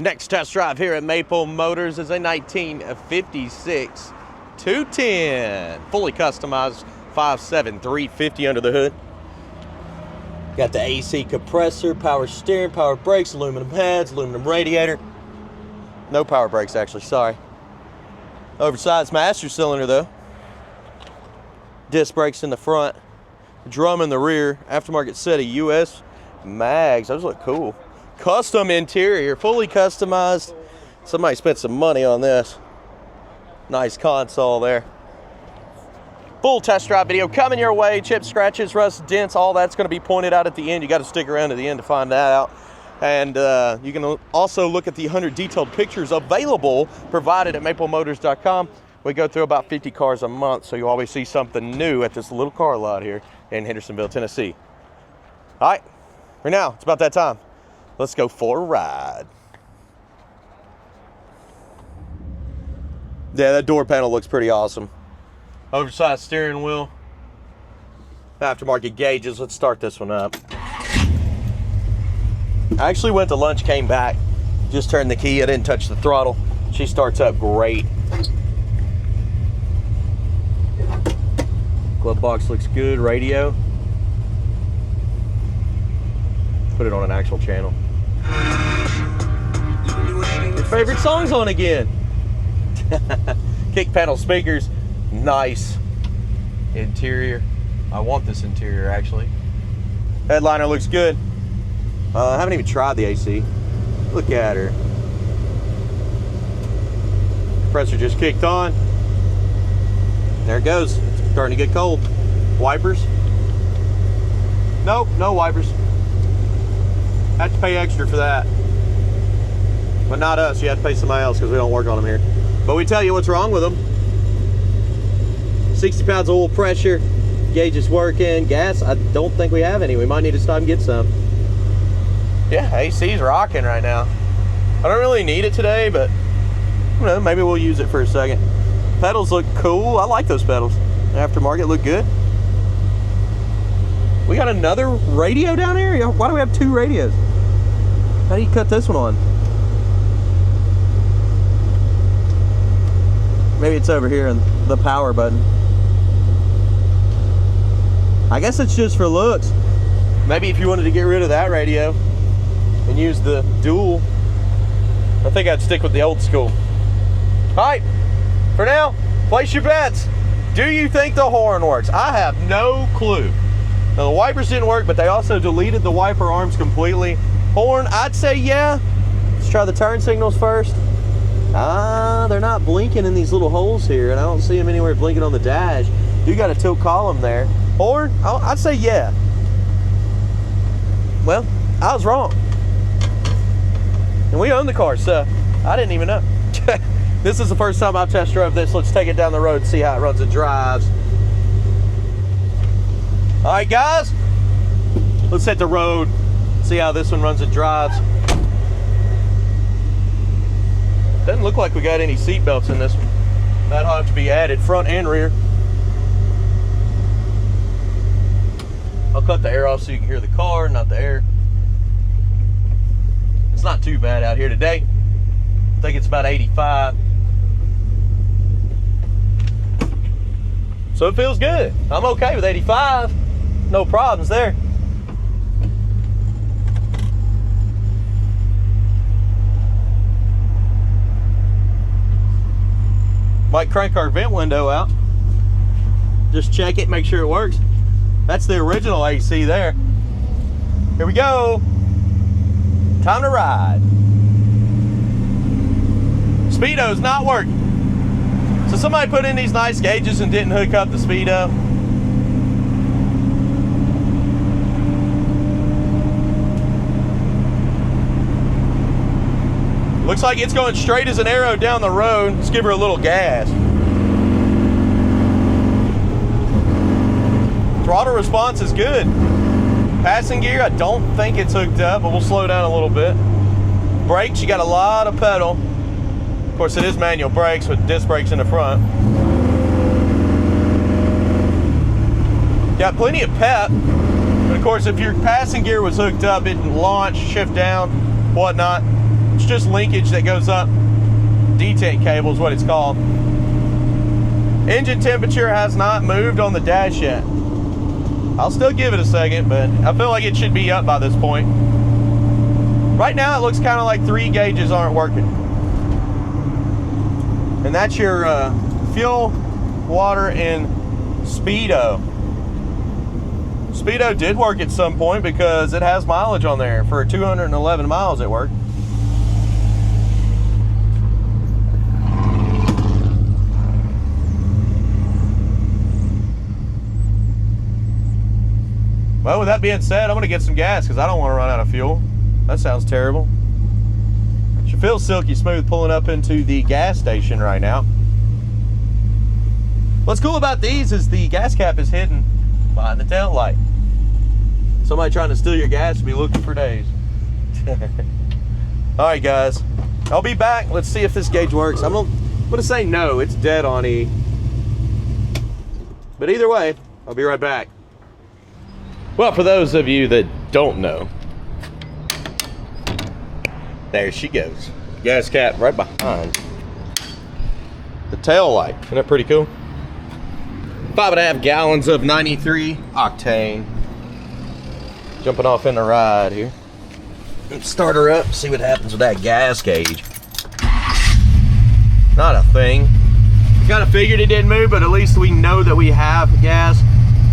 Next test drive here at Maple Motors is a 1956 210. Fully customized 5.7 350 under the hood. Got the AC compressor, power steering, power brakes, aluminum heads, aluminum radiator. No power brakes actually, sorry. Oversized master cylinder though. Disc brakes in the front. Drum in the rear. Aftermarket set of US mags. Those look cool. Custom interior, fully customized. Somebody spent some money on this. Nice console there. Full test drive video coming your way. Chips, scratches, rust, dents, all that's going to be pointed out at the end. You got to stick around to the end to find that out. And you can also look at the 100 detailed pictures available, provided at maplemotors.com. We go through about 50 cars a month, so you always see something new at this little car lot here in Hendersonville, Tennessee. All right, for now, it's about that time. Let's go for a ride. Yeah, that door panel looks pretty awesome. Oversized steering wheel. Aftermarket gauges. Let's start this one up. I actually went to lunch, came back, just turned the key. I didn't touch the throttle. She starts up great. Glove box looks good. Radio. Put it on an actual channel. Your favorite song's on again. Kick panel speakers. Nice. Interior. I want this interior actually. Headliner looks good. I haven't even tried the AC. Look at her. Compressor just kicked on. There it goes. It's starting to get cold. Wipers. Nope, no wipers. Had to pay extra for that. But not us. You have to pay somebody else because we don't work on them here. But we tell you what's wrong with them. 60 pounds of oil pressure. Gauge is working. Gas, I don't think we have any. We might need to stop and get some. Yeah, AC's rocking right now. I don't really need it today, but I don't know, maybe we'll use it for a second. Pedals look cool. I like those pedals. Aftermarket look good. We got another radio down here? Why do we have two radios? How do you cut this one on? Maybe it's over here in the power button. I guess it's just for looks. Maybe if you wanted to get rid of that radio and use the dual, I think I'd stick with the old school. All right, for now, place your bets. Do you think the horn works? I have no clue. Now, the wipers didn't work, but they also deleted the wiper arms completely. Horn, I'd say yeah. Let's try the turn signals first. They're not blinking in these little holes here, and I don't see them anywhere blinking on the dash. You got a tilt column there. Horn, I'd say yeah. Well, I was wrong. And we own the car, so I didn't even know. This is the first time I've test drove this. Let's take it down the road and see how it runs and drives. All right, guys, let's hit the road, see how this one runs and drives. Doesn't look like we got any seat belts in this one. That'll have to be added, front and rear. I'll cut the air off so you can hear the car, not the air. It's not too bad out here today. I think it's about 85. So it feels good. I'm okay with 85. No problems there. Might crank our vent window out. Just check it, make sure it works. That's the original AC there. Here we go. Time to ride. Speedo's not working. So somebody put in these nice gauges and didn't hook up the speedo. Looks like it's going straight as an arrow down the road. Let's give her a little gas. Throttle response is good. Passing gear, I don't think it's hooked up, but we'll slow down a little bit. Brakes, you got a lot of pedal. Of course, it is manual brakes with disc brakes in the front. Got plenty of pep. But of course, if your passing gear was hooked up, it can launch, shift down, whatnot. It's just linkage that goes up. Detent cable is what it's called. Engine temperature has not moved on the dash yet. I'll still give it a second, but I feel like it should be up by this point. Right now it looks kind of like 3 gauges aren't working. And that's your fuel, water, and speedo. Speedo did work at some point because it has mileage on there. For 211 miles it worked. Well, with that being said, I'm going to get some gas because I don't want to run out of fuel. That sounds terrible. Should feel silky smooth pulling up into the gas station right now. What's cool about these is the gas cap is hidden behind the tail light. Somebody trying to steal your gas will be looking for days. Alright guys, I'll be back. Let's see if this gauge works. I'm gonna say no, it's dead on E. But either way, I'll be right back. Well, for those of you that don't know, there she goes. Gas cap right behind the tail light. Isn't that pretty cool? 5.5 gallons of 93 octane. Jumping off in the ride here. Let's start her up, see what happens with that gas gauge. Not a thing. I kind of figured it didn't move, but at least we know that we have gas.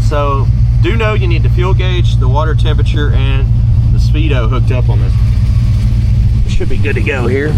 So do know you need the fuel gauge, the water temperature, and the speedo hooked up on this. Should be good to go here.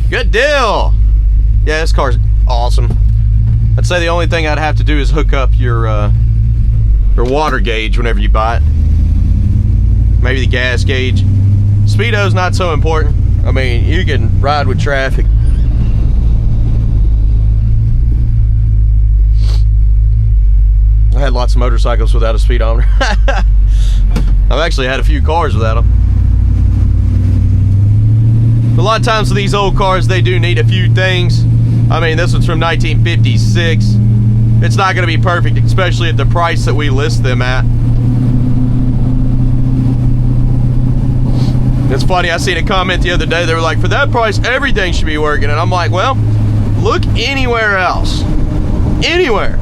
Good deal. Yeah, this car's awesome. I'd say the only thing I'd have to do is hook up your water gauge whenever you buy it. Maybe the gas gauge. Speedo's not so important. I mean, you can ride with traffic. I had lots of motorcycles without a speedometer. I've actually had a few cars without them. A lot of times with these old cars, they do need a few things. I mean, this one's from 1956. it's not going to be perfect, especially at the price that we list them at. It's funny, I seen a comment the other day, they were like, for that price, everything should be working. And I'm like, well, look anywhere else. Anywhere.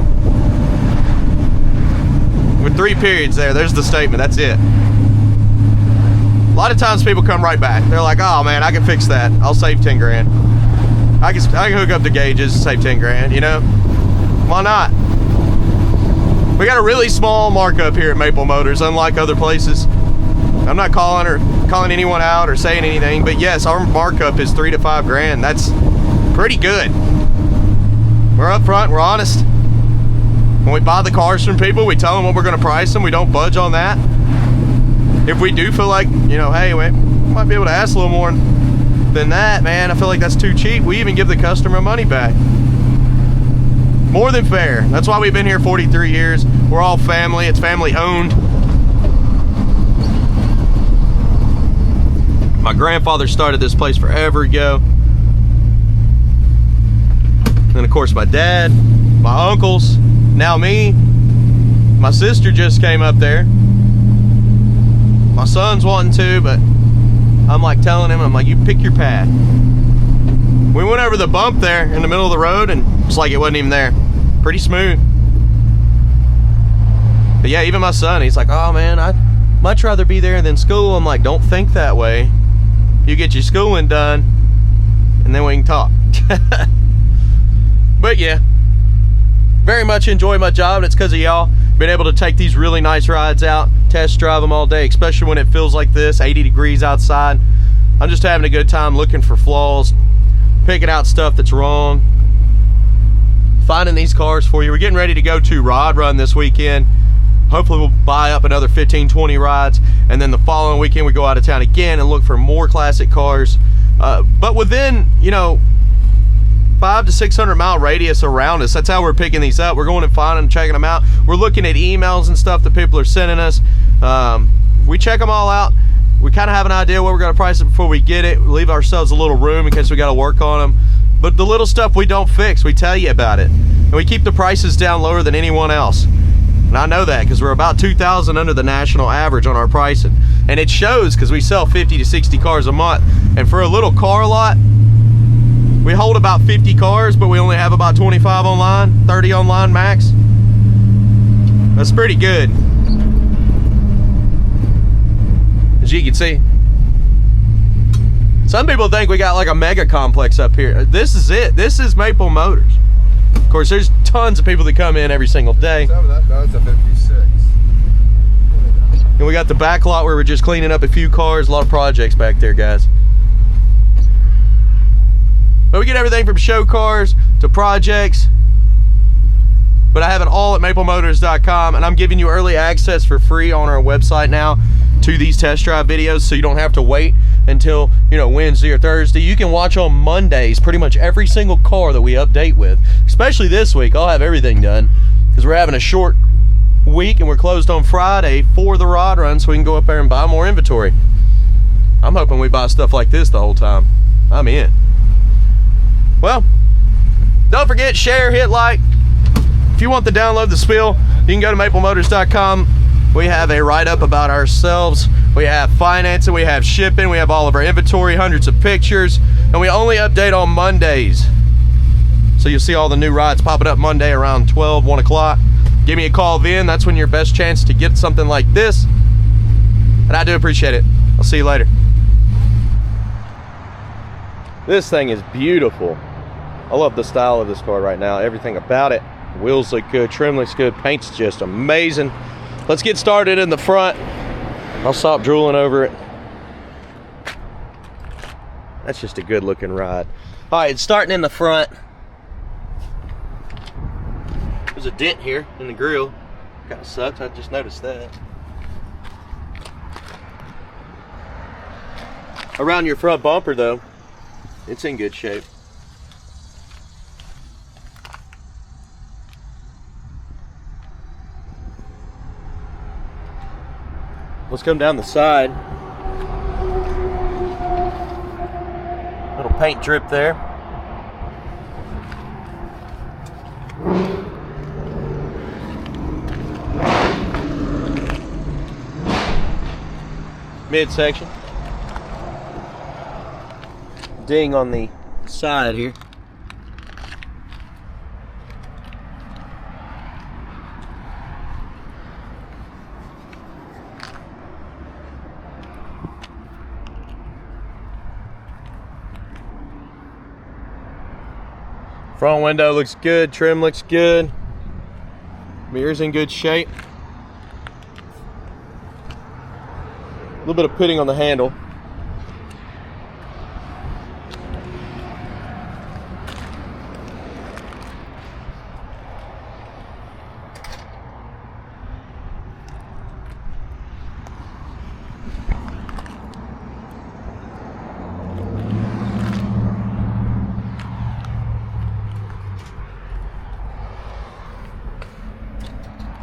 With 3 periods there's the statement, that's it. A lot of times people come right back. They're like, oh man, I can fix that. I'll save 10 grand. I can hook up the gauges and save 10 grand, you know? Why not? We got a really small markup here at Maple Motors, unlike other places. I'm not calling anyone out or saying anything, but yes, our markup is 3 to 5 grand. That's pretty good. We're up front, we're honest. When we buy the cars from people, we tell them what we're going to price them. We don't budge on that. If we do feel like, you know, hey, we might be able to ask a little more than that, man, I feel like that's too cheap, we even give the customer money back. More than fair. That's why we've been here 43 years. We're all family. It's family owned. My grandfather started this place forever ago. Then, of course, my dad, my uncles, now me. My sister just came up there. My son's wanting to, but I'm like telling him, I'm like, you pick your path. We went over the bump there in the middle of the road, and it's like it wasn't even there. Pretty smooth. But yeah, even my son, he's like, oh man, I'd much rather be there than school. I'm like, don't think that way. You get your schooling done, and then we can talk. But yeah, very much enjoy my job, and it's because of y'all. Been able to take these really nice rides out, test drive them all day, especially when it feels like this, 80 degrees outside. I'm just having a good time looking for flaws, picking out stuff that's wrong, finding these cars for you. We're getting ready to go to Rod Run this weekend. Hopefully we'll buy up another 15, 20 rides, and then the following weekend we go out of town again and look for more classic cars. But within, you know, 500 to 600 mile radius around us, that's how we're picking these up. We're going and finding them, checking them out. We're looking at emails and stuff that people are sending us. We check them all out. We kind of have an idea what we're going to price it before we get it. We leave ourselves a little room in case we got to work on them. But the little stuff we don't fix, we tell you about it. And we keep the prices down lower than anyone else. And I know that because we're about 2,000 under the national average on our pricing. And it shows because we sell 50 to 60 cars a month. And for a little car lot, we hold about 50 cars, but we only have about 25 online, 30 online max. That's pretty good. As you can see. Some people think we got like a mega complex up here. This is it. This is Maple Motors. Of course, there's tons of people that come in every single day. That's a 56. And we got the back lot where we're just cleaning up a few cars. A lot of projects back there, guys. But we get everything from show cars to projects. But I have it all at maplemotors.com, and I'm giving you early access for free on our website now to these test drive videos, so you don't have to wait until, you know, Wednesday or Thursday. You can watch on Mondays pretty much every single car that we update with. Especially this week, I'll have everything done because we're having a short week and we're closed on Friday for the Rod Run, so we can go up there and buy more inventory. I'm hoping we buy stuff like this the whole time. I'm in. Well, don't forget, share, hit like. If you want to download the spiel, you can go to maplemotors.com. We have a write-up about ourselves. We have financing, we have shipping, we have all of our inventory, hundreds of pictures, and we only update on Mondays. So you'll see all the new rides popping up Monday around 12, 1 o'clock. Give me a call then. That's when your best chance to get something like this. And I do appreciate it. I'll see you later. This thing is beautiful. I love the style of this car right now. Everything about it. Wheels look good, trim looks good, paint's just amazing. Let's get started in the front. I'll stop drooling over it. That's just a good looking ride. All right, starting in the front. There's a dent here in the grill. Kind of sucks, I just noticed that. Around your front bumper though, it's in good shape. Let's come down the side. Little paint drip there. midsection. Ding on the side here. Front window looks good, trim looks good. Mirror's in good shape. A little bit of pitting on the handle.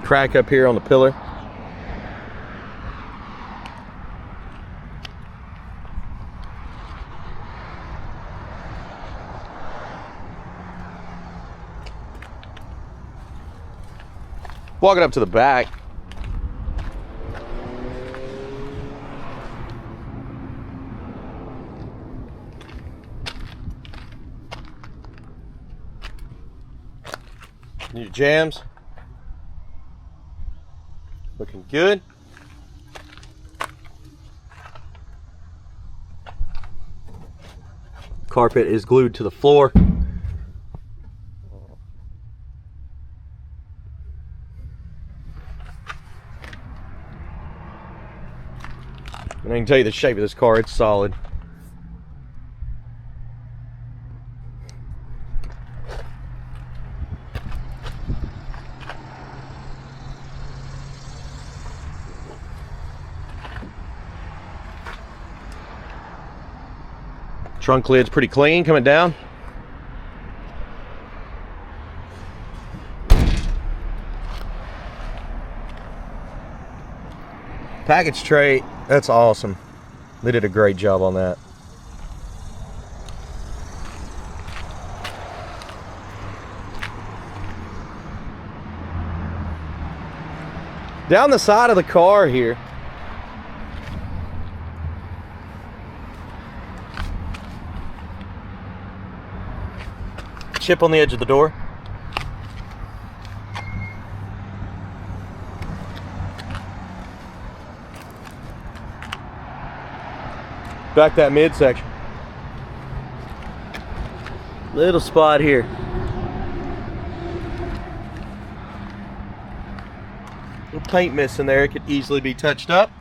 Crack up here on the pillar. Walking up to the back. New jams. Looking good. Carpet is glued to the floor. And I can tell you the shape of this car, it's solid. Trunk lid's pretty clean coming down. Package tray, that's awesome. They did a great job on that. Down the side of the car here, chip on the edge of the door. Back that midsection. Little spot here. Little paint missing there. It could easily be touched up.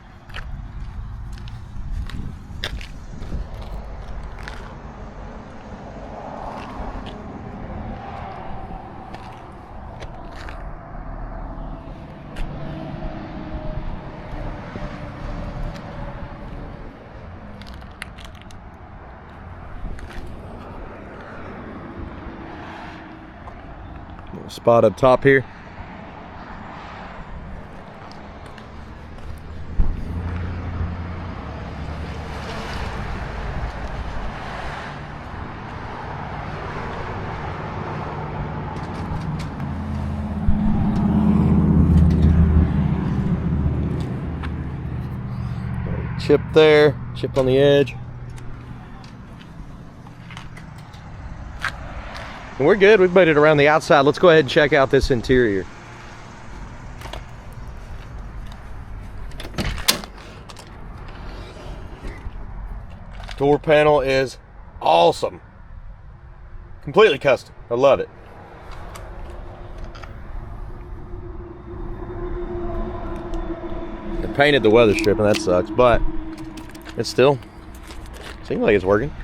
Spot up top here. Chip there, chip on the edge. And we're good. We've made it around the outside. Let's go ahead and check out this interior. Door panel is awesome. Completely custom. I love it. They painted the weather strip and that sucks, but it still seems like it's working.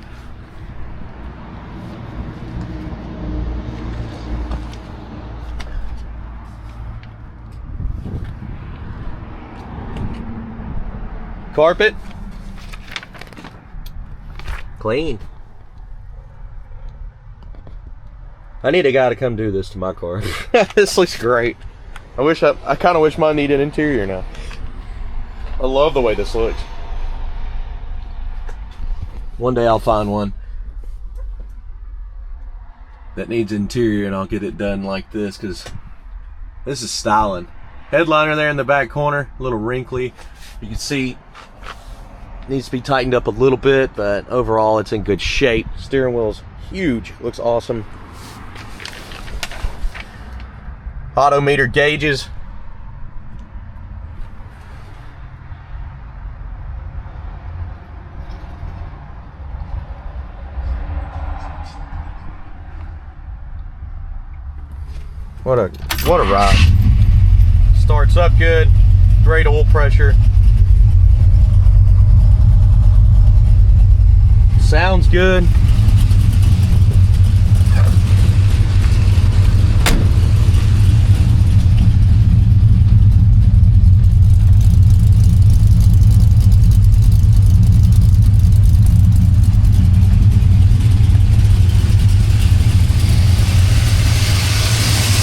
Carpet, clean. I need a guy to come do this to my car. This looks great. I kind of wish mine needed interior now. I love the way this looks. One day I'll find one that needs interior and I'll get it done like this, because this is styling. Headliner there in the back corner, a little wrinkly. You can see Needs to be tightened up a little bit, but overall it's in good shape. Steering wheel's huge, looks awesome. Odometer gauges. What a ride. Starts up good, great oil pressure. Sounds good.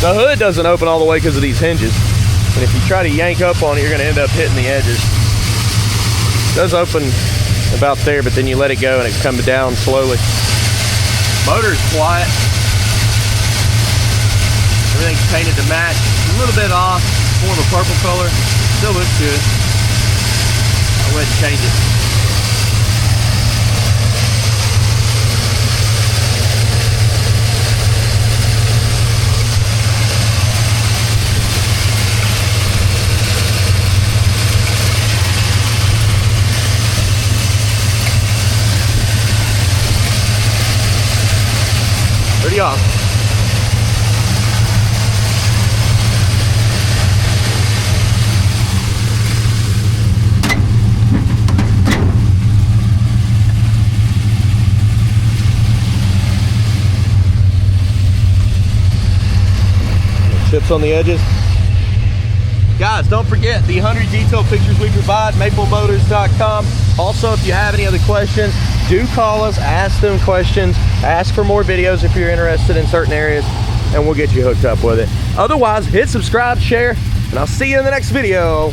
The hood doesn't open all the way because of these hinges. And if you try to yank up on it, you're going to end up hitting the edges. It does open about there, but then you let it go and it comes down slowly. Motor's quiet. Everything's painted to match. A little bit off, more of a purple color. Still looks good. I wouldn't change it. Pretty awesome. Chips on the edges. Guys, don't forget the 100 detail pictures we provide, maplemotors.com. Also, if you have any other questions, do call us, ask them questions, ask for more videos if you're interested in certain areas, and we'll get you hooked up with it. Otherwise, hit subscribe, share, and I'll see you in the next video.